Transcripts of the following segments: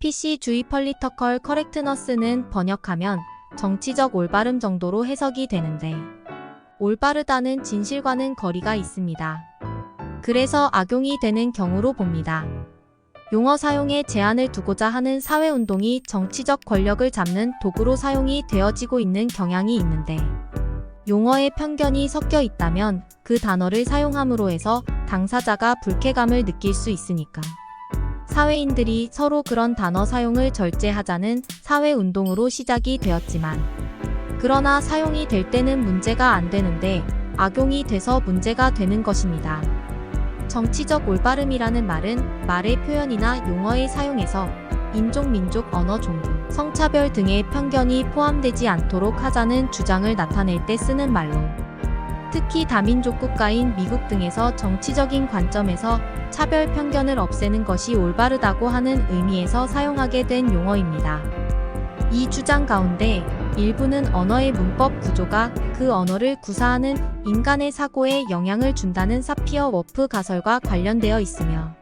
PC 주의 펄리터컬 커렉트너스는 번역하면 정치적 올바름 정도로 해석이 되는데, 올바르다는 진실과는 거리가 있습니다. 그래서 악용이 되는 경우로 봅니다. 용어 사용에 제한을 두고자 하는 사회운동이 정치적 권력을 잡는 도구로 사용이 되어지고 있는 경향이 있는데, 용어에 편견이 섞여 있다면 그 단어를 사용함으로 해서 당사자가 불쾌감을 느낄 수 있으니까 사회인들이 서로 그런 단어 사용을 절제하자는 사회운동으로 시작이 되었지만, 그러나 사용이 될 때는 문제가 안 되는데 악용이 돼서 문제가 되는 것입니다. 정치적 올바름이라는 말은 말의 표현이나 용어의 사용에서 인종, 민족, 언어, 종교, 성차별 등의 편견이 포함되지 않도록 하자는 주장을 나타낼 때 쓰는 말로, 특히 다민족 국가인 미국 등에서 정치적인 관점에서 차별 편견을 없애는 것이 올바르다고 하는 의미에서 사용하게 된 용어입니다. 이 주장 가운데 일부는 언어의 문법 구조가 그 언어를 구사하는 인간의 사고에 영향을 준다는 사피어 워프 가설과 관련되어 있으며,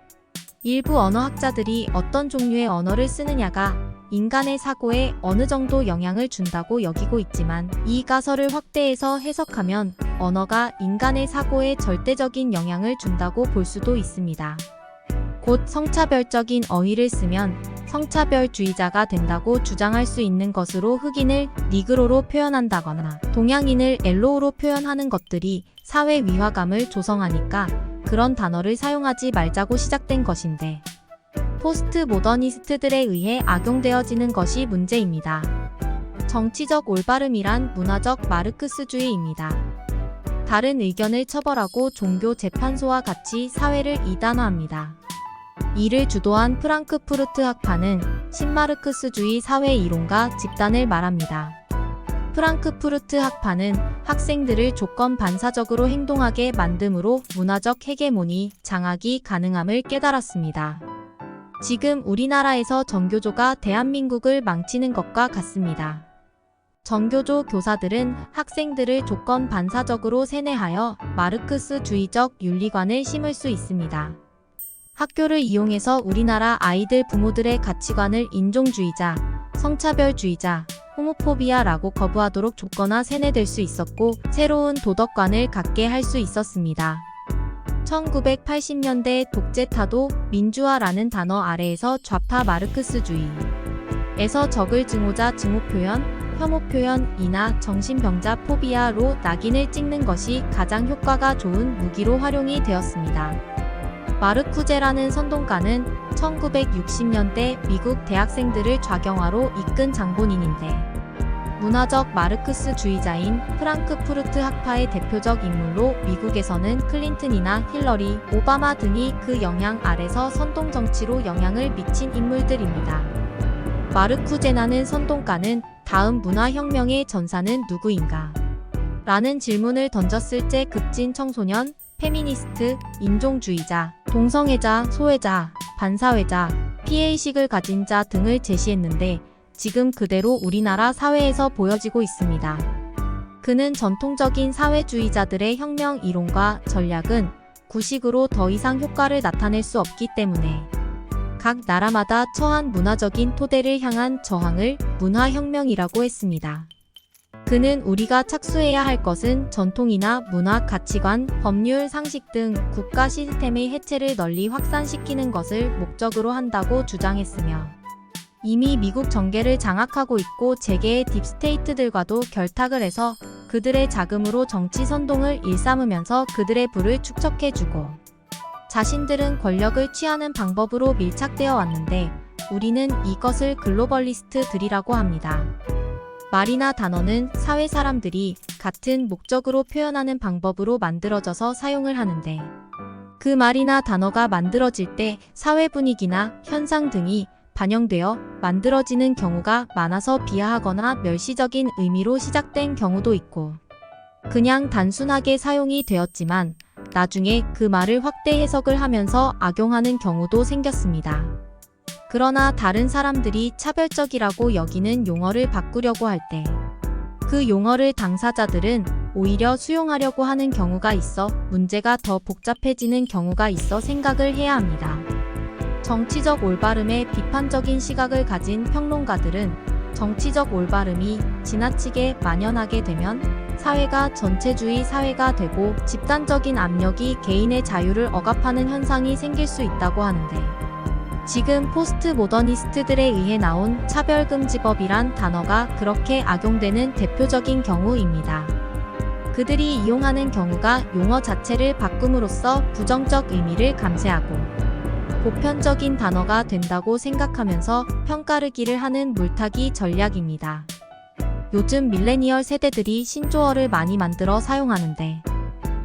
일부 언어학자들이 어떤 종류의 언어를 쓰느냐가 인간의 사고에 어느 정도 영향을 준다고 여기고 있지만, 이 가설을 확대해서 해석하면 언어가 인간의 사고에 절대적인 영향을 준다고 볼 수도 있습니다. 곧 성차별적인 어휘를 쓰면 성차별주의자가 된다고 주장할 수 있는 것으로, 흑인을 니그로로 표현한다거나 동양인을 엘로우로 표현하는 것들이 사회 위화감을 조성하니까 그런 단어를 사용하지 말자고 시작된 것인데, 포스트 모더니스트들에 의해 악용되어지는 것이 문제입니다. 정치적 올바름이란 문화적 마르크스주의입니다. 다른 의견을 처벌하고 종교 재판소와 같이 사회를 이단화합니다. 이를 주도한 프랑크푸르트 학파는 신마르크스주의 사회 이론가 집단을 말합니다. 프랑크푸르트 학파는 학생들을 조건 반사적으로 행동하게 만듦으로 문화적 헤게모니, 장악이 가능함을 깨달았습니다. 지금 우리나라에서 정교조가 대한민국을 망치는 것과 같습니다. 정교조 교사들은 학생들을 조건 반사적으로 세뇌하여 마르크스주의적 윤리관을 심을 수 있습니다. 학교를 이용해서 우리나라 아이들 부모들의 가치관을 인종주의자, 성차별주의자, 호모포비아라고 거부하도록 줬거나 세뇌될 수 있었고, 새로운 도덕관을 갖게 할 수 있었습니다. 1980년대 독재타도 민주화라는 단어 아래에서 좌파 마르크스주의에서 적을 증오자 증오표현, 혐오표현이나 정신병자 포비아로 낙인을 찍는 것이 가장 효과가 좋은 무기로 활용이 되었습니다. 마르쿠제라는 선동가는 1960년대 미국 대학생들을 좌경화로 이끈 장본인인데, 문화적 마르크스주의자인 프랑크푸르트 학파의 대표적 인물로 미국에서는 클린턴이나 힐러리, 오바마 등이 그 영향 아래서 선동정치로 영향을 미친 인물들입니다. 마르쿠제라는 선동가는 다음 문화혁명의 전사는 누구인가? 라는 질문을 던졌을 때 급진 청소년, 페미니스트, 인종주의자, 동성애자, 소외자, 반사회자, 피해의식을 가진 자 등을 제시했는데, 지금 그대로 우리나라 사회에서 보여지고 있습니다. 그는 전통적인 사회주의자들의 혁명 이론과 전략은 구식으로 더 이상 효과를 나타낼 수 없기 때문에 각 나라마다 처한 문화적인 토대를 향한 저항을 문화혁명이라고 했습니다. 그는 우리가 착수해야 할 것은 전통이나 문화, 가치관, 법률, 상식 등 국가 시스템의 해체를 널리 확산시키는 것을 목적으로 한다고 주장했으며, 이미 미국 정계를 장악하고 있고 재계의 딥스테이트들과도 결탁을 해서 그들의 자금으로 정치 선동을 일삼으면서 그들의 부를 축적해주고, 자신들은 권력을 취하는 방법으로 밀착되어 왔는데, 우리는 이것을 글로벌리스트들이라고 합니다. 말이나 단어는 사회 사람들이 같은 목적으로 표현하는 방법으로 만들어져서 사용을 하는데, 그 말이나 단어가 만들어질 때 사회 분위기나 현상 등이 반영되어 만들어지는 경우가 많아서 비하하거나 멸시적인 의미로 시작된 경우도 있고, 그냥 단순하게 사용이 되었지만 나중에 그 말을 확대 해석을 하면서 악용하는 경우도 생겼습니다. 그러나 다른 사람들이 차별적이라고 여기는 용어를 바꾸려고 할 때, 그 용어를 당사자들은 오히려 수용하려고 하는 경우가 있어 문제가 더 복잡해지는 경우가 있어 생각을 해야 합니다. 정치적 올바름에 비판적인 시각을 가진 평론가들은 정치적 올바름이 지나치게 만연하게 되면 사회가 전체주의 사회가 되고 집단적인 압력이 개인의 자유를 억압하는 현상이 생길 수 있다고 하는데, 지금 포스트 모더니스트들에 의해 나온 차별금지법이란 단어가 그렇게 악용되는 대표적인 경우입니다. 그들이 이용하는 경우가 용어 자체를 바꿈으로써 부정적 의미를 감쇄하고 보편적인 단어가 된다고 생각하면서 편가르기를 하는 물타기 전략입니다. 요즘 밀레니얼 세대들이 신조어를 많이 만들어 사용하는데,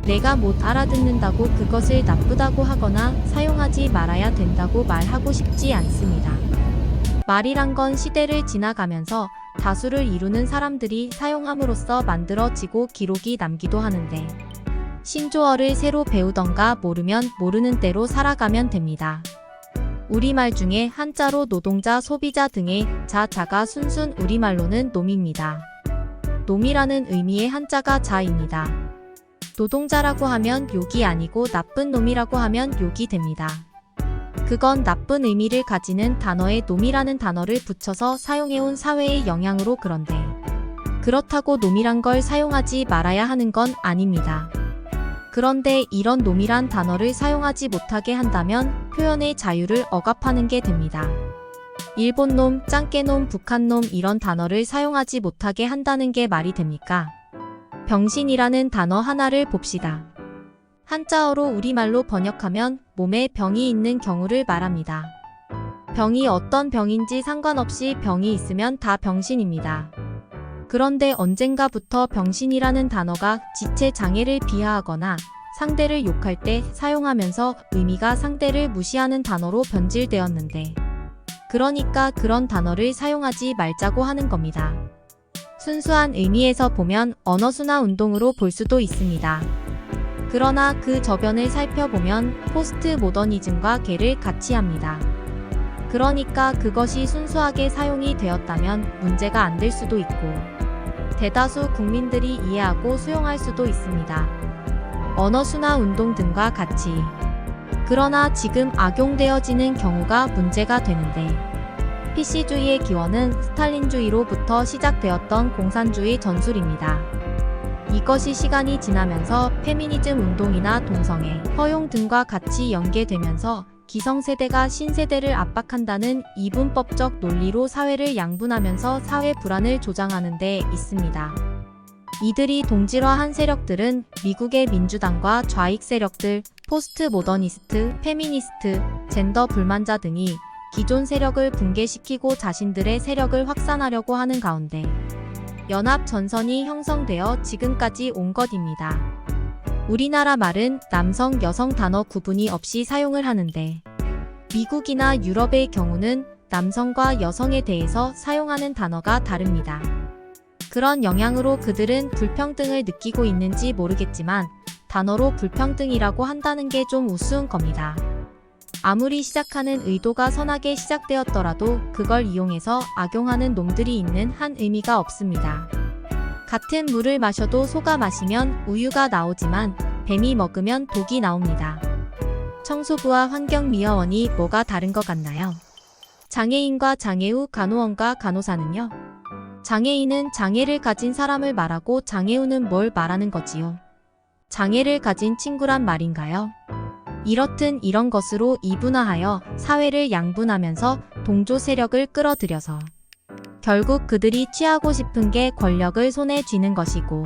내가 못 알아듣는다고 그것을 나쁘다고 하거나 사용하지 말아야 된다고 말하고 싶지 않습니다. 말이란 건 시대를 지나가면서 다수를 이루는 사람들이 사용함으로써 만들어지고 기록이 남기도 하는데, 신조어를 새로 배우던가 모르면 모르는 대로 살아가면 됩니다. 우리말 중에 한자로 노동자, 소비자 등의 자가 순순 우리말로는 놈입니다. 놈이라는 의미의 한자가 자입니다. 노동자라고 하면 욕이 아니고 나쁜 놈이라고 하면 욕이 됩니다. 그건 나쁜 의미를 가지는 단어에 놈이라는 단어를 붙여서 사용해온 사회의 영향으로. 그런데 그렇다고 놈이란 걸 사용하지 말아야 하는 건 아닙니다. 그런데 이런 놈이란 단어를 사용하지 못하게 한다면 표현의 자유를 억압하는 게 됩니다. 일본놈, 짱깨놈, 북한놈 이런 단어를 사용하지 못하게 한다는 게 말이 됩니까? 병신이라는 단어 하나를 봅시다. 한자어로 우리말로 번역하면 몸에 병이 있는 경우를 말합니다. 병이 어떤 병인지 상관없이 병이 있으면 다 병신입니다. 그런데 언젠가부터 병신이라는 단어가 지체 장애를 비하하거나 상대를 욕할 때 사용하면서 의미가 상대를 무시하는 단어로 변질되었는데, 그러니까 그런 단어를 사용하지 말자고 하는 겁니다. 순수한 의미에서 보면 언어순화 운동으로 볼 수도 있습니다. 그러나 그 저변을 살펴보면 포스트 모더니즘과 괴를 같이 합니다. 그러니까 그것이 순수하게 사용이 되었다면 문제가 안 될 수도 있고, 대다수 국민들이 이해하고 수용할 수도 있습니다. 언어순화 운동 등과 같이. 그러나 지금 악용되어지는 경우가 문제가 되는데, PC주의의 기원은 스탈린주의로부터 시작되었던 공산주의 전술입니다. 이것이 시간이 지나면서 페미니즘 운동이나 동성애, 허용 등과 같이 연계되면서 기성세대가 신세대를 압박한다는 이분법적 논리로 사회를 양분하면서 사회 불안을 조장하는 데 있습니다. 이들이 동질화한 세력들은 미국의 민주당과 좌익 세력들, 포스트 모더니스트, 페미니스트, 젠더 불만자 등이 기존 세력을 붕괴시키고 자신들의 세력을 확산하려고 하는 가운데 연합 전선이 형성되어 지금까지 온 것입니다. 우리나라 말은 남성, 여성 단어 구분이 없이 사용을 하는데, 미국이나 유럽의 경우는 남성과 여성에 대해서 사용하는 단어가 다릅니다. 그런 영향으로 그들은 불평등을 느끼고 있는지 모르겠지만 단어로 불평등이라고 한다는 게 좀 우스운 겁니다. 아무리 시작하는 의도가 선하게 시작되었더라도 그걸 이용해서 악용하는 놈들이 있는 한 의미가 없습니다. 같은 물을 마셔도 소가 마시면 우유가 나오지만 뱀이 먹으면 독이 나옵니다. 청소부와 환경미화원이 뭐가 다른 것 같나요? 장애인과 장애우, 간호원과 간호사는요? 장애인은 장애를 가진 사람을 말하고 장애우는 뭘 말하는 거지요? 장애를 가진 친구란 말인가요? 이렇든 이런 것으로 이분화하여 사회를 양분하면서 동조 세력을 끌어들여서 결국 그들이 취하고 싶은 게 권력을 손에 쥐는 것이고,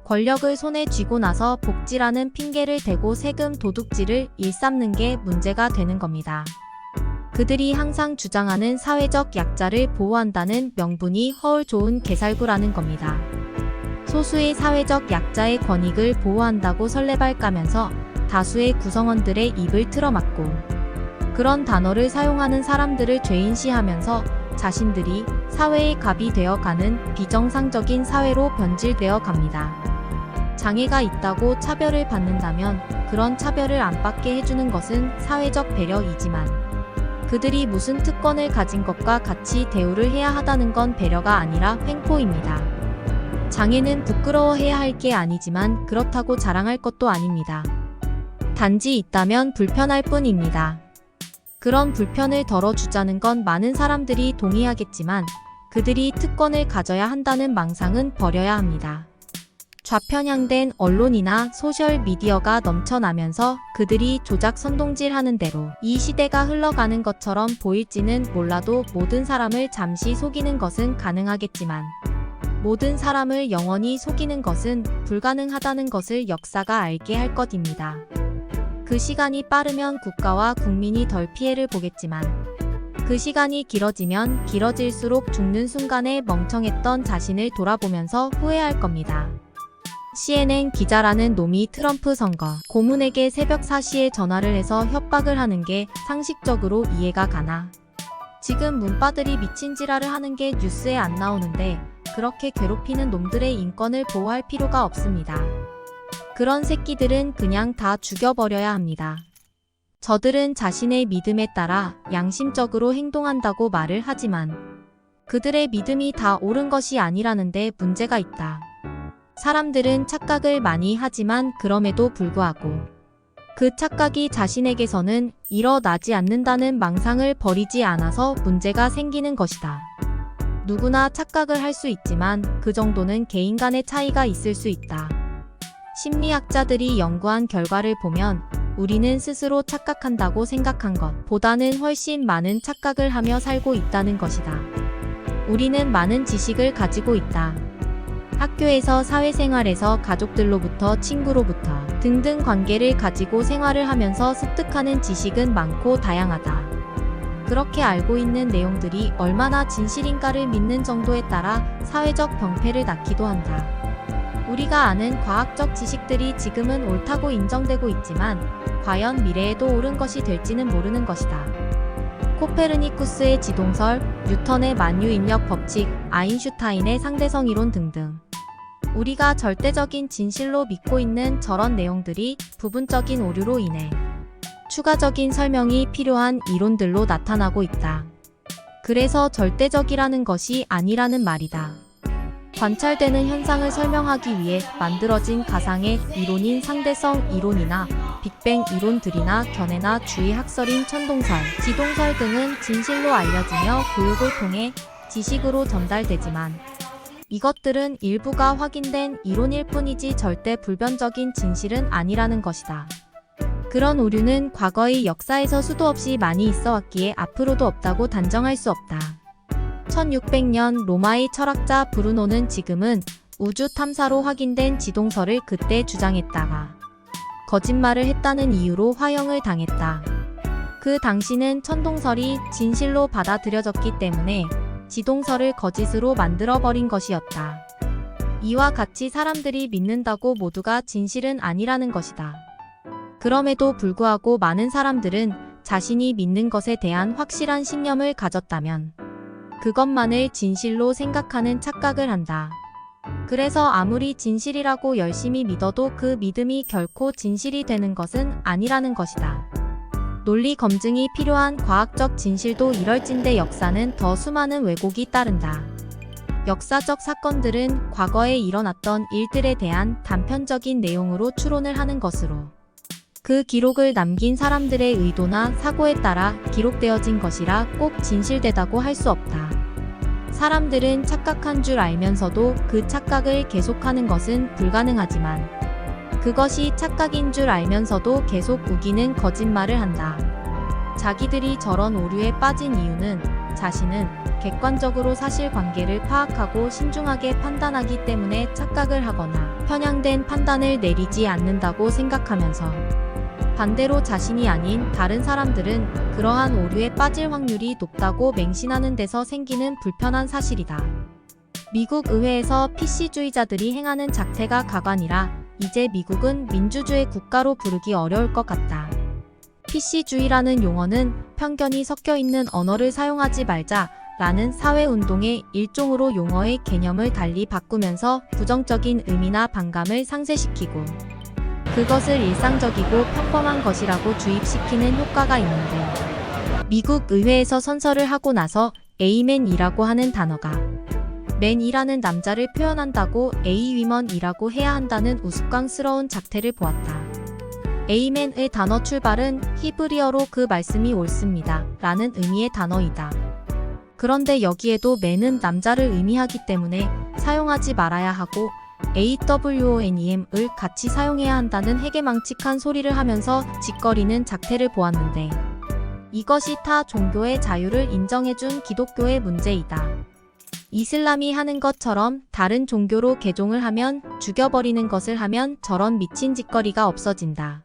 권력을 손에 쥐고 나서 복지라는 핑계를 대고 세금 도둑질을 일삼는 게 문제가 되는 겁니다. 그들이 항상 주장하는 사회적 약자를 보호한다는 명분이 허울 좋은 개살구라는 겁니다. 소수의 사회적 약자의 권익을 보호한다고 설레발 까면서 다수의 구성원들의 입을 틀어막고, 그런 단어를 사용하는 사람들을 죄인시하면서 자신들이 사회의 갑이 되어 가는 비정상적인 사회로 변질되어 갑니다. 장애가 있다고 차별을 받는다면 그런 차별을 안 받게 해주는 것은 사회적 배려이지만, 그들이 무슨 특권을 가진 것과 같이 대우를 해야 하다는 건 배려가 아니라 횡포입니다. 장애는 부끄러워해야 할 게 아니지만 그렇다고 자랑할 것도 아닙니다. 단지 있다면 불편할 뿐입니다. 그런 불편을 덜어주자는 건 많은 사람들이 동의하겠지만 그들이 특권을 가져야 한다는 망상은 버려야 합니다. 좌편향된 언론이나 소셜미디어가 넘쳐나면서 그들이 조작 선동질하는 대로 이 시대가 흘러가는 것처럼 보일지는 몰라도 모든 사람을 잠시 속이는 것은 가능하겠지만 모든 사람을 영원히 속이는 것은 불가능하다는 것을 역사가 알게 할 것입니다. 그 시간이 빠르면 국가와 국민이 덜 피해를 보겠지만 그 시간이 길어지면 길어질수록 죽는 순간에 멍청했던 자신을 돌아보면서 후회할 겁니다. CNN 기자라는 놈이 트럼프 선거 고문에게 새벽 4시에 전화를 해서 협박을 하는 게 상식적으로 이해가 가나? 지금 문바들이 미친 지랄을 하는 게 뉴스에 안 나오는데 그렇게 괴롭히는 놈들의 인권을 보호할 필요가 없습니다. 그런 새끼들은 그냥 다 죽여버려야 합니다. 저들은 자신의 믿음에 따라 양심적으로 행동한다고 말을 하지만 그들의 믿음이 다 옳은 것이 아니라는데 문제가 있다. 사람들은 착각을 많이 하지만 그럼에도 불구하고 그 착각이 자신에게서는 일어나지 않는다는 망상을 버리지 않아서 문제가 생기는 것이다. 누구나 착각을 할 수 있지만 그 정도는 개인 간의 차이가 있을 수 있다. 심리학자들이 연구한 결과를 보면 우리는 스스로 착각한다고 생각한 것 보다는 훨씬 많은 착각을 하며 살고 있다는 것이다. 우리는 많은 지식을 가지고 있다. 학교에서 사회생활에서 가족들로부터 친구로부터 등등 관계를 가지고 생활을 하면서 습득하는 지식은 많고 다양하다. 그렇게 알고 있는 내용들이 얼마나 진실인가를 믿는 정도에 따라 사회적 병폐를 낳기도 한다. 우리가 아는 과학적 지식들이 지금은 옳다고 인정되고 있지만 과연 미래에도 옳은 것이 될지는 모르는 것이다. 코페르니쿠스의 지동설, 뉴턴의 만유인력 법칙, 아인슈타인의 상대성 이론 등등. 우리가 절대적인 진실로 믿고 있는 저런 내용들이 부분적인 오류로 인해 추가적인 설명이 필요한 이론들로 나타나고 있다. 그래서 절대적이라는 것이 아니라는 말이다. 관찰되는 현상을 설명하기 위해 만들어진 가상의 이론인 상대성 이론이나 빅뱅 이론들이나 견해나 주의학설인 천동설, 지동설 등은 진실로 알려지며 교육을 통해 지식으로 전달되지만 이것들은 일부가 확인된 이론일 뿐이지 절대 불변적인 진실은 아니라는 것이다. 그런 오류는 과거의 역사에서 수도 없이 많이 있어 왔기에 앞으로도 없다고 단정할 수 없다. 1600년 로마의 철학자 브루노는 지금은 우주 탐사로 확인된 지동설을 그때 주장했다가 거짓말을 했다는 이유로 화형을 당했다. 그 당시는 천동설이 진실로 받아들여졌기 때문에 지동설을 거짓으로 만들어버린 것이었다. 이와 같이 사람들이 믿는다고 모두가 진실은 아니라는 것이다. 그럼에도 불구하고 많은 사람들은 자신이 믿는 것에 대한 확실한 신념을 가졌다면 그것만을 진실로 생각하는 착각을 한다. 그래서 아무리 진실이라고 열심히 믿어도 그 믿음이 결코 진실이 되는 것은 아니라는 것이다. 논리 검증이 필요한 과학적 진실도 이럴진데 역사는 더 수많은 왜곡이 따른다. 역사적 사건들은 과거에 일어났던 일들에 대한 단편적인 내용으로 추론을 하는 것으로 그 기록을 남긴 사람들의 의도나 사고에 따라 기록되어진 것이라 꼭 진실되다고 할 수 없다. 사람들은 착각한 줄 알면서도 그 착각을 계속하는 것은 불가능하지만 그것이 착각인 줄 알면서도 계속 우기는 거짓말을 한다. 자기들이 저런 오류에 빠진 이유는 자신은 객관적으로 사실관계를 파악하고 신중하게 판단하기 때문에 착각을 하거나 편향된 판단을 내리지 않는다고 생각하면서 반대로 자신이 아닌 다른 사람들은 그러한 오류에 빠질 확률이 높다고 맹신하는 데서 생기는 불편한 사실이다. 미국 의회에서 PC주의자들이 행하는 작태가 가관이라 이제 미국은 민주주의 국가로 부르기 어려울 것 같다. PC주의라는 용어는 편견이 섞여 있는 언어를 사용하지 말자 라는 사회운동의 일종으로 용어의 개념을 달리 바꾸면서 부정적인 의미나 반감을 상쇄시키고 그것을 일상적이고 평범한 것이라고 주입시키는 효과가 있는데 미국 의회에서 선서를 하고 나서 A맨이라고 하는 단어가 맨이라는 남자를 표현한다고 A 위먼이라고 해야 한다는 우스꽝스러운 작태를 보았다. 에이맨의 단어 출발은 히브리어로 그 말씀이 옳습니다 라는 의미의 단어이다. 그런데 여기에도 맨은 남자를 의미하기 때문에 사용하지 말아야 하고 AWONEM을 같이 사용해야 한다는 해괴망측한 소리를 하면서 짓거리는 작태를 보았는데 이것이 타 종교의 자유를 인정해준 기독교의 문제이다. 이슬람이 하는 것처럼 다른 종교로 개종을 하면 죽여버리는 것을 하면 저런 미친 짓거리가 없어진다.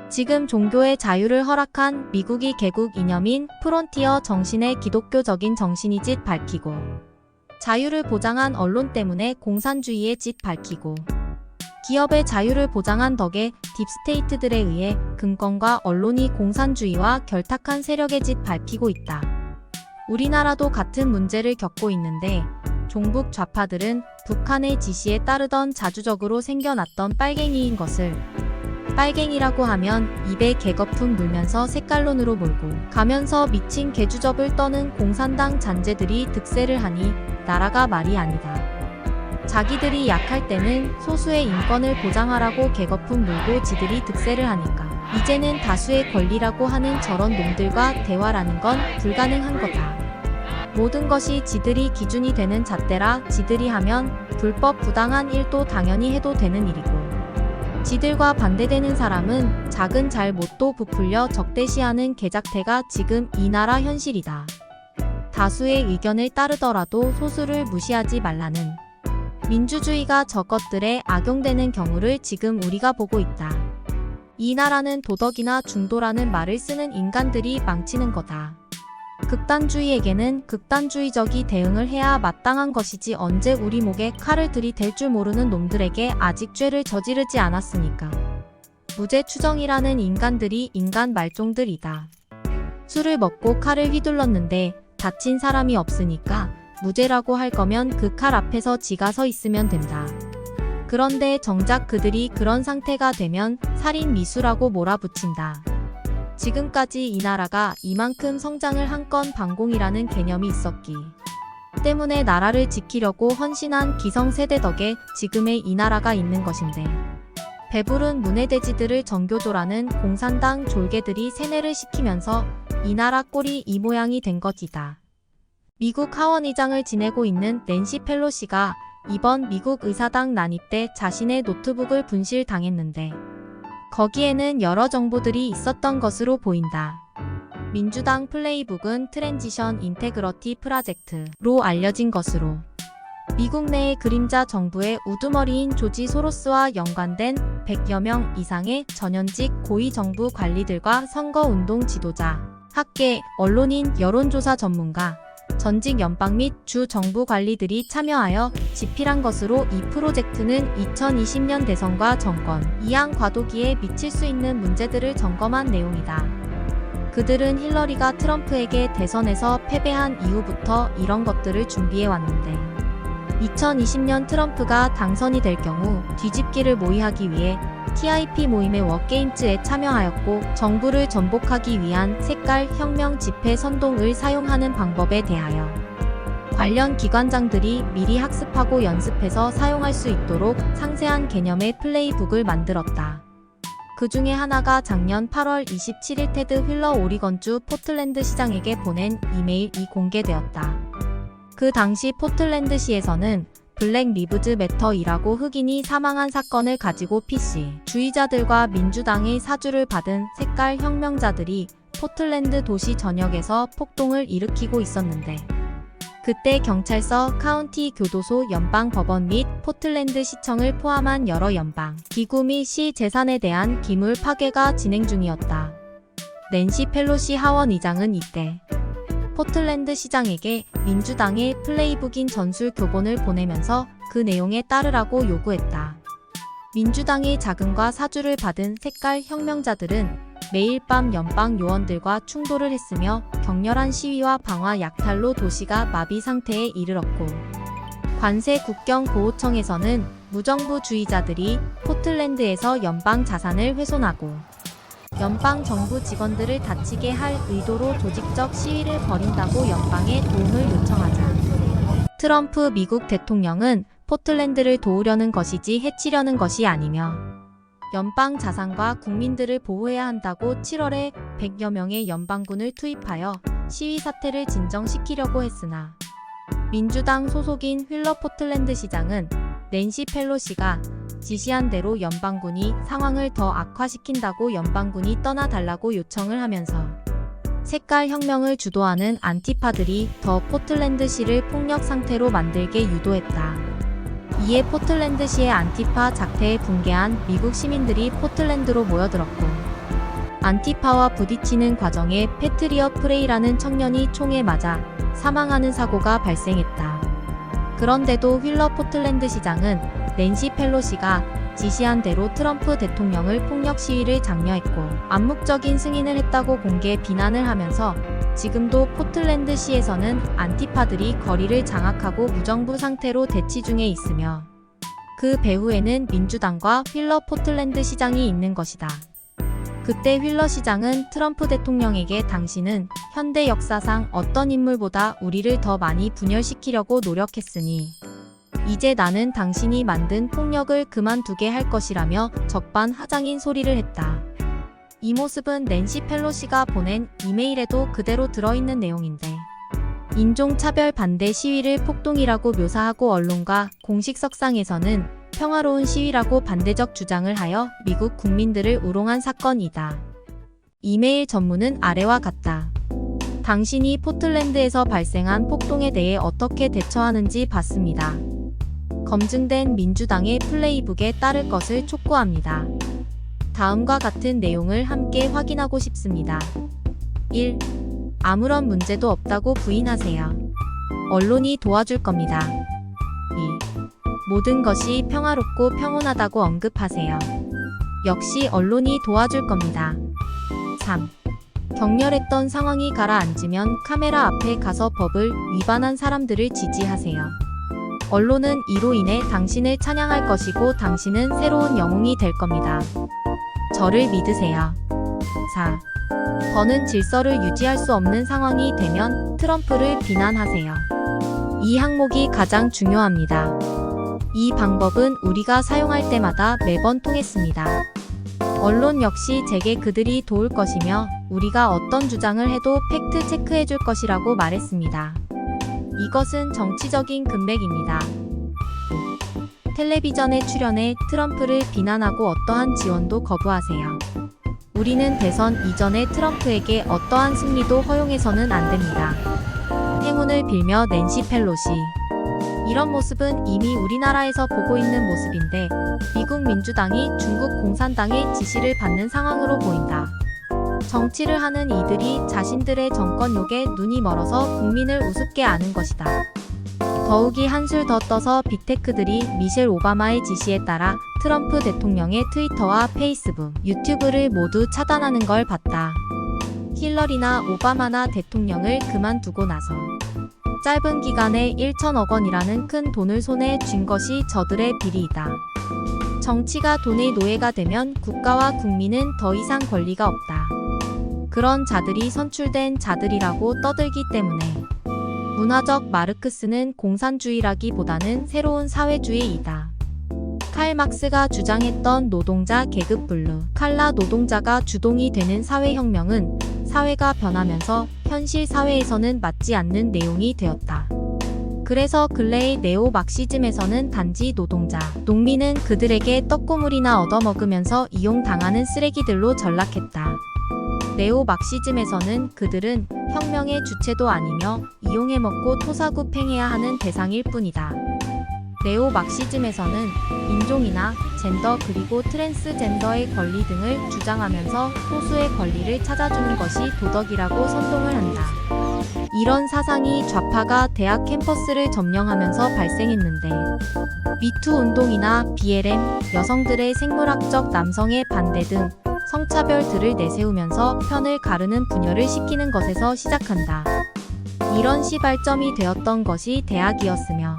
지금 종교의 자유를 허락한 미국이 개국 이념인 프론티어 정신의 기독교적인 정신이 짓 밝히고 자유를 보장한 언론 때문에 공산주의의 짓 밝히고 기업의 자유를 보장한 덕에 딥스테이트들에 의해 금권과 언론이 공산주의와 결탁한 세력의 짓 밝히고 있다. 우리나라도 같은 문제를 겪고 있는데 종북 좌파들은 북한의 지시에 따르던 자주적으로 생겨났던 빨갱이인 것을 빨갱이라고 하면 입에 개거품 물면서 색깔론으로 몰고 가면서 미친 개주접을 떠는 공산당 잔재들이 득세를 하니 나라가 말이 아니다. 자기들이 약할 때는 소수의 인권을 보장하라고 개거품 물고 지들이 득세를 하니까 이제는 다수의 권리라고 하는 저런 놈들과 대화라는 건 불가능한 거다. 모든 것이 지들이 기준이 되는 잣대라 지들이 하면 불법 부당한 일도 당연히 해도 되는 일이고 지들과 반대되는 사람은 작은 잘못도 부풀려 적대시하는 개작태가 지금 이 나라 현실이다. 다수의 의견을 따르더라도 소수를 무시하지 말라는 민주주의가 저것들에 악용되는 경우를 지금 우리가 보고 있다. 이 나라는 도덕이나 중도라는 말을 쓰는 인간들이 망치는 거다. 극단주의에게는 극단주의적이 대응을 해야 마땅한 것이지 언제 우리 목에 칼을 들이댈 줄 모르는 놈들에게 아직 죄를 저지르지 않았으니까. 무죄 추정이라는 인간들이 인간 말종들이다. 술을 먹고 칼을 휘둘렀는데 다친 사람이 없으니까 무죄라고 할 거면 그 칼 앞에서 지가 서 있으면 된다. 그런데 정작 그들이 그런 상태가 되면 살인 미수라고 몰아붙인다. 지금까지 이 나라가 이만큼 성장을 한 건 반공이라는 개념이 있었기 때문에 나라를 지키려고 헌신한 기성세대 덕에 지금의 이 나라가 있는 것인데 배부른 문해돼지들을 정교조라는 공산당 졸개들이 세뇌를 시키면서 이 나라 꼴이 이 모양이 된 것이다. 미국 하원의장을 지내고 있는 낸시 펠로시가 이번 미국 의사당 난입 때 자신의 노트북을 분실당했는데 거기에는 여러 정보들이 있었던 것으로 보인다. 민주당 플레이북은 트랜지션 인테그러티 프라젝트로 알려진 것으로 미국 내의 그림자 정부의 우두머리인 조지 소로스와 연관된 100여 명 이상의 전현직 고위 정부 관리들과 선거운동 지도자, 학계, 언론인, 여론조사 전문가, 전직 연방 및 주 정부 관리들이 참여하여 집필한 것으로 이 프로젝트는 2020년 대선과 정권, 이양 과도기에 미칠 수 있는 문제들을 점검한 내용이다. 그들은 힐러리가 트럼프에게 대선에서 패배한 이후부터 이런 것들을 준비해 왔는데 2020년 트럼프가 당선이 될 경우 뒤집기를 모의하기 위해 TIP 모임의 워게임즈에 참여하였고 정부를 전복하기 위한 색깔 혁명 집회 선동을 사용하는 방법에 대하여 관련 기관장들이 미리 학습하고 연습해서 사용할 수 있도록 상세한 개념의 플레이북을 만들었다. 그 중에 하나가 작년 8월 27일 테드 휠러 오리건주 포틀랜드 시장에게 보낸 이메일이 공개되었다. 그 당시 포틀랜드시에서는 블랙 리브즈 매터이라고 흑인이 사망한 사건을 가지고 PC 주의자들과 민주당의 사주를 받은 색깔 혁명자들이 포틀랜드 도시 전역에서 폭동을 일으키고 있었는데 그때 경찰서, 카운티 교도소, 연방 법원 및 포틀랜드 시청을 포함한 여러 연방 기구 및 시 재산에 대한 기물 파괴가 진행 중이었다. 낸시 펠로시 하원 의장은 이때 포틀랜드 시장에게 민주당의 플레이북인 전술 교본을 보내면서 그 내용에 따르라고 요구했다. 민주당의 자금과 사주를 받은 색깔 혁명자들은 매일 밤 연방 요원들과 충돌을 했으며 격렬한 시위와 방화 약탈로 도시가 마비 상태에 이르렀고 관세 국경보호청에서는 무정부주의자들이 포틀랜드에서 연방 자산을 훼손하고 연방 정부 직원들을 다치게 할 의도로 조직적 시위를 벌인다고 연방에 도움을 요청하자 트럼프 미국 대통령은 포틀랜드를 도우려는 것이지 해치려는 것이 아니며 연방 자산과 국민들을 보호해야 한다고 7월에 100여 명의 연방군을 투입하여 시위 사태를 진정시키려고 했으나 민주당 소속인 휠러 포틀랜드 시장은 낸시 펠로시가 지시한 대로 연방군이 상황을 더 악화시킨다고 연방군이 떠나달라고 요청을 하면서 색깔 혁명을 주도하는 안티파들이 더 포틀랜드시를 폭력 상태로 만들게 유도했다. 이에 포틀랜드시의 안티파 작태에 붕괴한 미국 시민들이 포틀랜드로 모여들었고 안티파와 부딪히는 과정에 패트리엇 프레이라는 청년이 총에 맞아 사망하는 사고가 발생했다. 그런데도 휠러 포틀랜드 시장은 낸시 펠로시가 지시한 대로 트럼프 대통령을 폭력 시위를 장려했고 암묵적인 승인을 했다고 공개 비난을 하면서 지금도 포틀랜드시에서는 안티파들이 거리를 장악하고 무정부 상태로 대치 중에 있으며 그 배후에는 민주당과 휠러 포틀랜드 시장이 있는 것이다. 그때 휠러 시장은 트럼프 대통령에게 당신은 현대 역사상 어떤 인물보다 우리를 더 많이 분열시키려고 노력했으니 이제 나는 당신이 만든 폭력을 그만두게 할 것이라며 적반하장인 소리를 했다. 이 모습은 낸시 펠로시가 보낸 이메일에도 그대로 들어있는 내용인데 인종차별 반대 시위를 폭동이라고 묘사하고 언론과 공식 석상에서는 평화로운 시위라고 반대적 주장을 하여 미국 국민들을 우롱한 사건이다. 이메일 전문은 아래와 같다. 당신이 포틀랜드에서 발생한 폭동에 대해 어떻게 대처하는지 봤습니다. 검증된 민주당의 플레이북에 따를 것을 촉구합니다. 다음과 같은 내용을 함께 확인하고 싶습니다. 1. 아무런 문제도 없다고 부인하세요. 언론이 도와줄 겁니다. 2. 모든 것이 평화롭고 평온하다고 언급하세요. 역시 언론이 도와줄 겁니다. 3. 격렬했던 상황이 가라앉으면 카메라 앞에 가서 법을 위반한 사람들을 지지하세요. 언론은 이로 인해 당신을 찬양할 것이고 당신은 새로운 영웅이 될 겁니다. 저를 믿으세요. 4. 더는 질서를 유지할 수 없는 상황이 되면 트럼프를 비난하세요. 이 항목이 가장 중요합니다. 이 방법은 우리가 사용할 때마다 매번 통했습니다. 언론 역시 제게 그들이 도울 것이며 우리가 어떤 주장을 해도 팩트 체크해 줄 것이라고 말했습니다. 이것은 정치적인 금맥입니다. 텔레비전에 출연해 트럼프를 비난하고 어떠한 지원도 거부하세요. 우리는 대선 이전에 트럼프에게 어떠한 승리도 허용해서는 안 됩니다. 행운을 빌며 낸시 펠로시. 이런 모습은 이미 우리나라에서 보고 있는 모습인데 미국 민주당이 중국 공산당의 지시를 받는 상황으로 보인다. 정치를 하는 이들이 자신들의 정권욕에 눈이 멀어서 국민을 우습게 아는 것이다. 더욱이 한술 더 떠서 빅테크들이 미셸 오바마의 지시에 따라 트럼프 대통령의 트위터와 페이스북, 유튜브를 모두 차단하는 걸 봤다. 힐러리나 오바마나 대통령을 그만두고 나서 짧은 기간에 1천억 원이라는 큰 돈을 손에 쥔 것이 저들의 비리이다. 정치가 돈의 노예가 되면 국가와 국민은 더 이상 권리가 없다. 그런 자들이 선출된 자들이라고 떠들기 때문에 문화적 마르크스는 공산주의라기보다는 새로운 사회주의이다. 칼 막스가 주장했던 노동자 계급 분류, 칼라 노동자가 주동이 되는 사회혁명은 사회가 변하면서 현실 사회에서는 맞지 않는 내용이 되었다. 그래서 근래의 네오 막시즘에서는 단지 노동자, 농민은 그들에게 떡고물이나 얻어먹으면서 이용당하는 쓰레기들로 전락했다. 네오 막시즘에서는 그들은 혁명의 주체도 아니며 이용해먹고 토사구팽해야 하는 대상일 뿐이다. 네오 막시즘에서는 인종이나 젠더 그리고 트랜스젠더의 권리 등을 주장하면서 소수의 권리를 찾아주는 것이 도덕이라고 선동을 한다. 이런 사상이 좌파가 대학 캠퍼스를 점령하면서 발생했는데 미투 운동이나 BLM, 여성들의 생물학적 남성의 반대 등 성차별들을 내세우면서 편을 가르는 분열을 시키는 것에서 시작한다. 이런 시발점이 되었던 것이 대학이었으며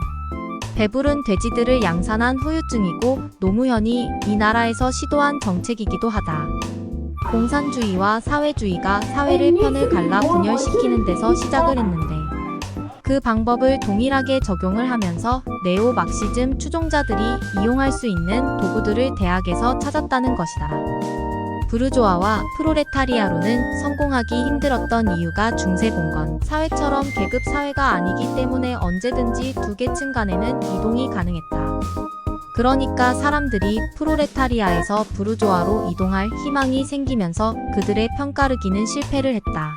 배부른 돼지들을 양산한 후유증이고 노무현이 이 나라에서 시도한 정책이기도 하다. 공산주의와 사회주의가 사회를 편을 갈라 분열시키는 데서 시작을 했는데 그 방법을 동일하게 적용을 하면서 네오 막시즘 추종자들이 이용할 수 있는 도구들을 대학에서 찾았다는 것이다. 부르조아와 프로레타리아로는 성공하기 힘들었던 이유가 중세봉건 사회처럼 계급 사회가 아니기 때문에 언제든지 두 계층 간에는 이동이 가능했다. 그러니까 사람들이 프로레타리아에서 부르조아로 이동할 희망이 생기면서 그들의 편가르기는 실패를 했다.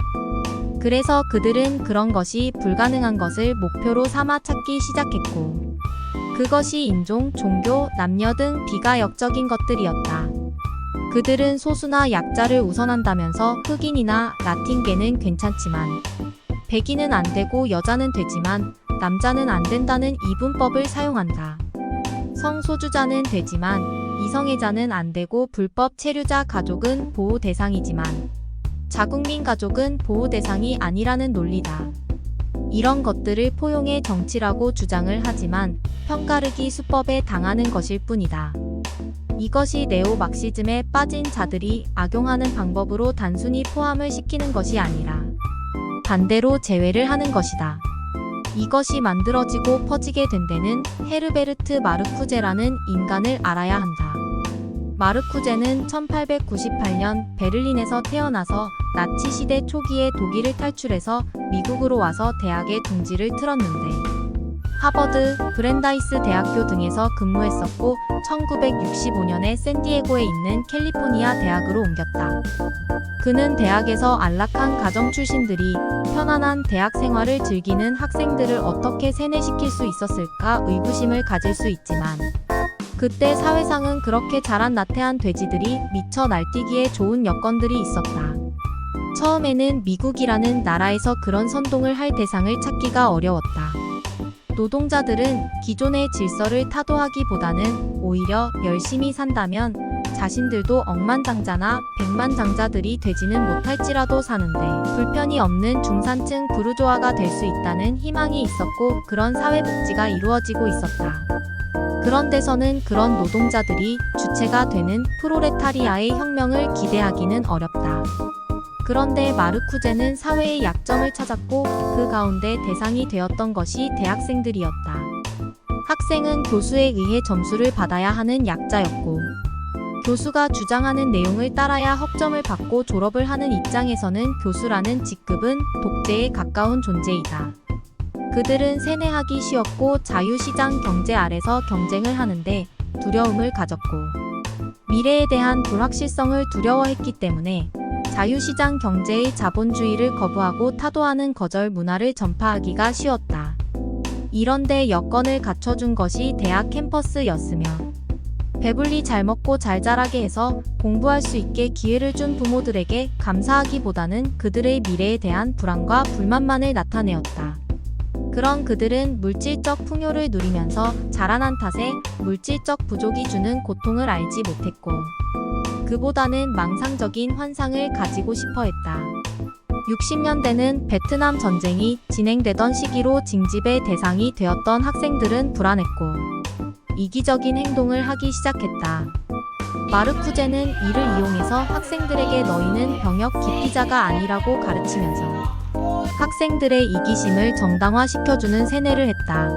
그래서 그들은 그런 것이 불가능한 것을 목표로 삼아 찾기 시작했고, 그것이 인종, 종교, 남녀 등 비가역적인 것들이었다. 그들은 소수나 약자를 우선한다면서 흑인이나 라틴계는 괜찮지만 백인은 안 되고 여자는 되지만 남자는 안 된다는 이분법을 사용한다. 성소주자는 되지만 이성애자는 안 되고 불법 체류자 가족은 보호 대상이지만 자국민 가족은 보호 대상이 아니라는 논리다. 이런 것들을 포용의 정치라고 주장을 하지만 편가르기 수법에 당하는 것일 뿐이다. 이것이 네오 막시즘에 빠진 자들이 악용하는 방법으로 단순히 포함을 시키는 것이 아니라 반대로 제외를 하는 것이다. 이것이 만들어지고 퍼지게 된 데는 헤르베르트 마르쿠제라는 인간을 알아야 한다. 마르쿠제는 1898년 베를린에서 태어나서 나치 시대 초기에 독일을 탈출해서 미국으로 와서 대학의 둥지를 틀었는데 하버드, 브랜다이스 대학교 등에서 근무했었고 1965년에 샌디에고에 있는 캘리포니아 대학으로 옮겼다. 그는 대학에서 안락한 가정 출신들이 편안한 대학 생활을 즐기는 학생들을 어떻게 세뇌시킬 수 있었을까 의구심을 가질 수 있지만 그때 사회상은 그렇게 자란 나태한 돼지들이 미쳐 날뛰기에 좋은 여건들이 있었다. 처음에는 미국이라는 나라에서 그런 선동을 할 대상을 찾기가 어려웠다. 노동자들은 기존의 질서를 타도하기보다는 오히려 열심히 산다면 자신들도 억만장자나 백만장자들이 되지는 못할지라도 사는데 불편이 없는 중산층 부르조아가 될 수 있다는 희망이 있었고 그런 사회복지가 이루어지고 있었다. 그런 데서는 그런 노동자들이 주체가 되는 프로레타리아의 혁명을 기대하기는 어렵다. 그런데 마르쿠제는 사회의 약점을 찾았고 그 가운데 대상이 되었던 것이 대학생들이었다. 학생은 교수에 의해 점수를 받아야 하는 약자였고 교수가 주장하는 내용을 따라야 학점을 받고 졸업을 하는 입장에서는 교수라는 직급은 독재에 가까운 존재이다. 그들은 세뇌하기 쉬웠고 자유시장 경제 아래서 경쟁을 하는데 두려움을 가졌고 미래에 대한 불확실성을 두려워했기 때문에 자유시장 경제의 자본주의를 거부하고 타도하는 거절 문화를 전파하기가 쉬웠다. 이런데 여건을 갖춰준 것이 대학 캠퍼스였으며 배불리 잘 먹고 잘 자라게 해서 공부할 수 있게 기회를 준 부모들에게 감사하기보다는 그들의 미래에 대한 불안과 불만만을 나타내었다. 그런 그들은 물질적 풍요를 누리면서 자라난 탓에 물질적 부족이 주는 고통을 알지 못했고 그보다는 망상적인 환상을 가지고 싶어 했다. 60년대는 베트남 전쟁이 진행되던 시기로 징집의 대상이 되었던 학생들은 불안했고 이기적인 행동을 하기 시작했다. 마르쿠제는 이를 이용해서 학생들에게 너희는 병역 기피자가 아니라고 가르치면서 학생들의 이기심을 정당화시켜주는 세뇌를 했다.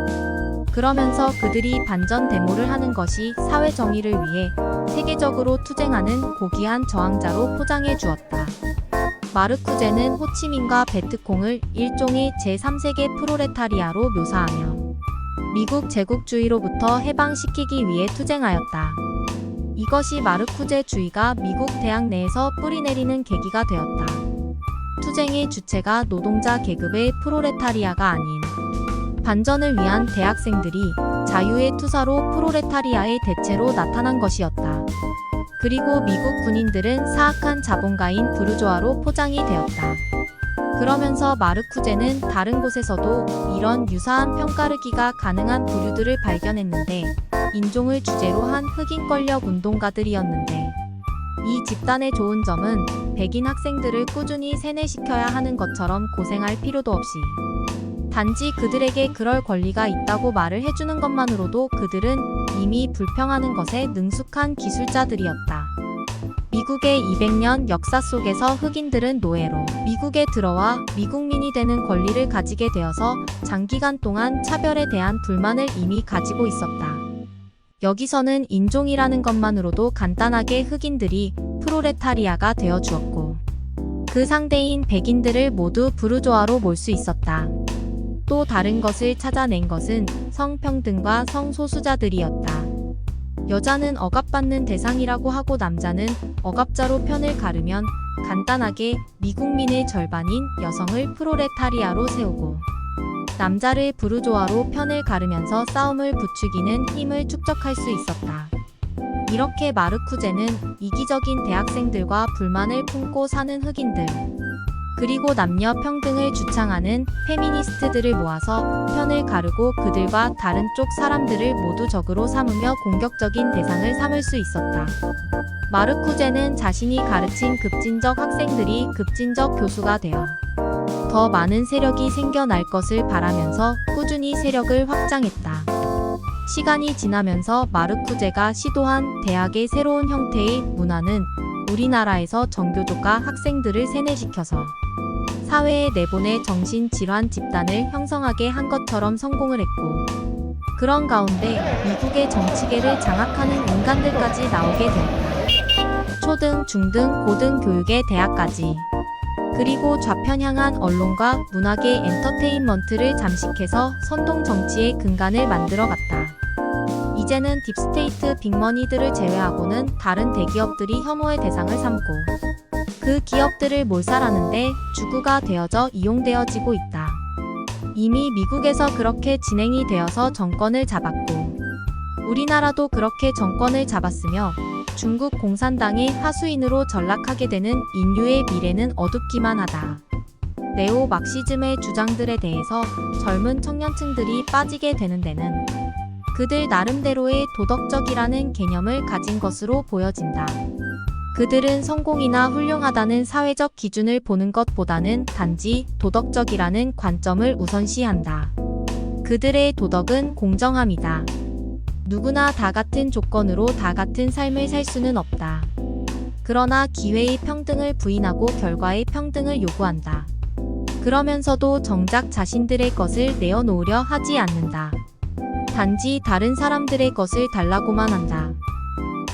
그러면서 그들이 반전 데모를 하는 것이 사회 정의를 위해 세계적으로 투쟁하는 고귀한 저항자로 포장해 주었다. 마르쿠제는 호치민과 베트콩을 일종의 제3세계 프로레타리아로 묘사하며 미국 제국주의로부터 해방시키기 위해 투쟁하였다. 이것이 마르쿠제주의가 미국 대학 내에서 뿌리내리는 계기가 되었다. 투쟁의 주체가 노동자 계급의 프로레타리아가 아닌 반전을 위한 대학생들이 자유의 투사로 프로레타리아의 대체로 나타난 것이었다. 그리고 미국 군인들은 사악한 자본가인 부르조아로 포장이 되었다. 그러면서 마르쿠제는 다른 곳에서도 이런 유사한 편가르기가 가능한 부류들을 발견했는데 인종을 주제로 한 흑인 권력 운동가들이었는데 이 집단의 좋은 점은 백인 학생들을 꾸준히 세뇌시켜야 하는 것처럼 고생할 필요도 없이 단지 그들에게 그럴 권리가 있다고 말을 해주는 것만으로도 그들은 이미 불평하는 것에 능숙한 기술자들이었다. 미국의 200년 역사 속에서 흑인들은 노예로 미국에 들어와 미국민이 되는 권리를 가지게 되어서 장기간 동안 차별에 대한 불만을 이미 가지고 있었다. 여기서는 인종이라는 것만으로도 간단하게 흑인들이 프로레타리아가 되어 주었고 그 상대인 백인들을 모두 부르조아로 몰 수 있었다. 또 다른 것을 찾아낸 것은 성평등과 성소수자들이었다. 여자는 억압받는 대상이라고 하고 남자는 억압자로 편을 가르면 간단하게 미국민의 절반인 여성을 프로레타리아로 세우고 남자를 부르조아로 편을 가르면서 싸움을 부추기는 힘을 축적할 수 있었다. 이렇게 마르쿠제는 이기적인 대학생들과 불만을 품고 사는 흑인들, 그리고 남녀 평등을 주창하는 페미니스트들을 모아서 편을 가르고 그들과 다른 쪽 사람들을 모두 적으로 삼으며 공격적인 대상을 삼을 수 있었다. 마르쿠제는 자신이 가르친 급진적 학생들이 급진적 교수가 되어 더 많은 세력이 생겨날 것을 바라면서 꾸준히 세력을 확장했다. 시간이 지나면서 마르쿠제가 시도한 대학의 새로운 형태의 문화는 우리나라에서 정교조가 학생들을 세뇌시켜서 사회에 내보내 정신질환 집단을 형성하게 한 것처럼 성공을 했고 그런 가운데 미국의 정치계를 장악하는 인간들까지 나오게 되었다. 초등, 중등, 고등 교육의 대학까지. 그리고 좌편향한 언론과 문화계 엔터테인먼트를 잠식해서 선동 정치의 근간을 만들어갔다. 이제는 딥스테이트 빅머니들을 제외하고는 다른 대기업들이 혐오의 대상을 삼고 그 기업들을 몰살하는데 주구가 되어져 이용되어지고 있다. 이미 미국에서 그렇게 진행이 되어서 정권을 잡았고 우리나라도 그렇게 정권을 잡았으며 중국 공산당의 하수인으로 전락하게 되는 인류의 미래는 어둡기만 하다. 네오 막시즘의 주장들에 대해서 젊은 청년층들이 빠지게 되는 데는 그들 나름대로의 도덕적이라는 개념을 가진 것으로 보여진다. 그들은 성공이나 훌륭하다는 사회적 기준을 보는 것보다는 단지 도덕적이라는 관점을 우선시한다. 그들의 도덕은 공정함이다. 누구나 다 같은 조건으로 다 같은 삶을 살 수는 없다. 그러나 기회의 평등을 부인하고 결과의 평등을 요구한다. 그러면서도 정작 자신들의 것을 내어놓으려 하지 않는다. 단지 다른 사람들의 것을 달라고만 한다.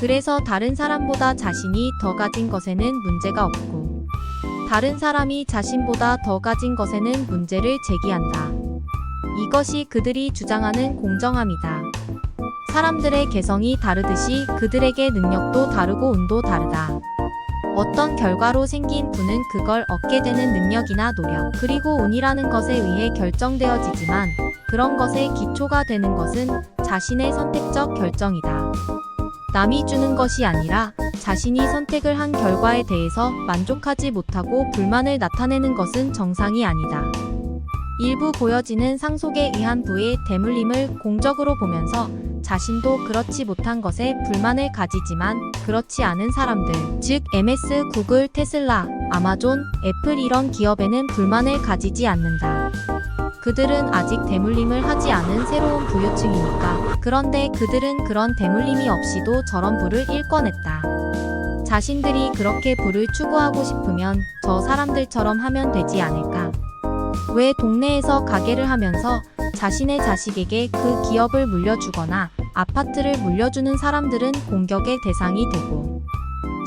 그래서 다른 사람보다 자신이 더 가진 것에는 문제가 없고 다른 사람이 자신보다 더 가진 것에는 문제를 제기한다. 이것이 그들이 주장하는 공정함이다. 사람들의 개성이 다르듯이 그들에게 능력도 다르고 운도 다르다. 어떤 결과로 생긴 부는 그걸 얻게 되는 능력이나 노력, 그리고 운이라는 것에 의해 결정되어지지만 그런 것의 기초가 되는 것은 자신의 선택적 결정이다. 남이 주는 것이 아니라 자신이 선택을 한 결과에 대해서 만족하지 못하고 불만을 나타내는 것은 정상이 아니다. 일부 보여지는 상속에 의한 부의 대물림을 공적으로 보면서 자신도 그렇지 못한 것에 불만을 가지지만 그렇지 않은 사람들, 즉 MS, 구글, 테슬라, 아마존, 애플 이런 기업에는 불만을 가지지 않는다. 그들은 아직 대물림을 하지 않은 새로운 부유층이니까. 그런데 그들은 그런 대물림이 없이도 저런 부를 일궈냈다. 자신들이 그렇게 부를 추구하고 싶으면 저 사람들처럼 하면 되지 않을까? 왜 동네에서 가게를 하면서 자신의 자식에게 그 기업을 물려주거나 아파트를 물려주는 사람들은 공격의 대상이 되고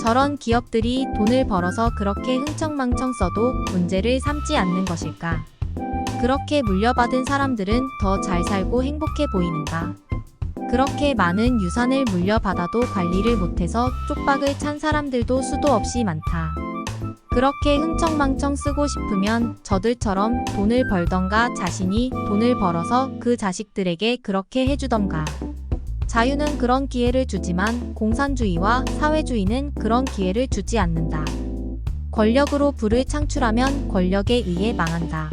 저런 기업들이 돈을 벌어서 그렇게 흥청망청 써도 문제를 삼지 않는 것일까? 그렇게 물려받은 사람들은 더 잘 살고 행복해 보이는가? 그렇게 많은 유산을 물려받아도 관리를 못해서 쪽박을 찬 사람들도 수도 없이 많다. 그렇게 흥청망청 쓰고 싶으면 저들처럼 돈을 벌던가 자신이 돈을 벌어서 그 자식들에게 그렇게 해주던가. 자유는 그런 기회를 주지만 공산주의와 사회주의는 그런 기회를 주지 않는다. 권력으로 부를 창출하면 권력에 의해 망한다.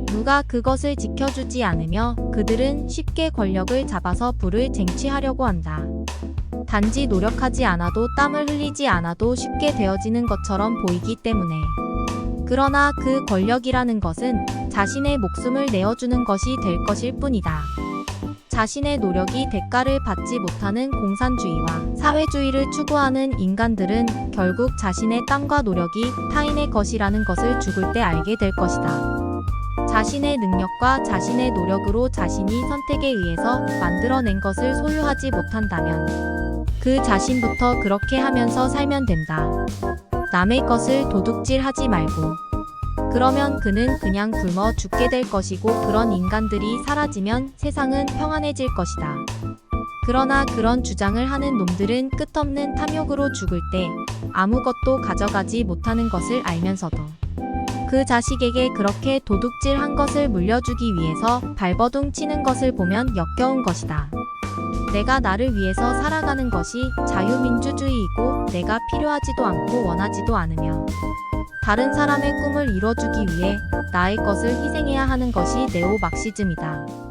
누가 그것을 지켜주지 않으며 그들은 쉽게 권력을 잡아서 부를 쟁취하려고 한다. 단지 노력하지 않아도 땀을 흘리지 않아도 쉽게 되어지는 것처럼 보이기 때문에. 그러나 그 권력이라는 것은 자신의 목숨을 내어주는 것이 될 것일 뿐이다. 자신의 노력이 대가를 받지 못하는 공산주의와 사회주의를 추구하는 인간들은 결국 자신의 땀과 노력이 타인의 것이라는 것을 죽을 때 알게 될 것이다. 자신의 능력과 자신의 노력으로 자신이 선택에 의해서 만들어낸 것을 소유하지 못한다면 그 자신부터 그렇게 하면서 살면 된다. 남의 것을 도둑질하지 말고. 그러면 그는 그냥 굶어 죽게 될 것이고 그런 인간들이 사라지면 세상은 평안해질 것이다. 그러나 그런 주장을 하는 놈들은 끝없는 탐욕으로 죽을 때 아무것도 가져가지 못하는 것을 알면서도 그 자식에게 그렇게 도둑질한 것을 물려주기 위해서 발버둥 치는 것을 보면 역겨운 것이다. 내가 나를 위해서 살아가는 것이 자유민주주의이고 내가 필요하지도 않고 원하지도 않으며 다른 사람의 꿈을 이뤄주기 위해 나의 것을 희생해야 하는 것이 네오막시즘이다.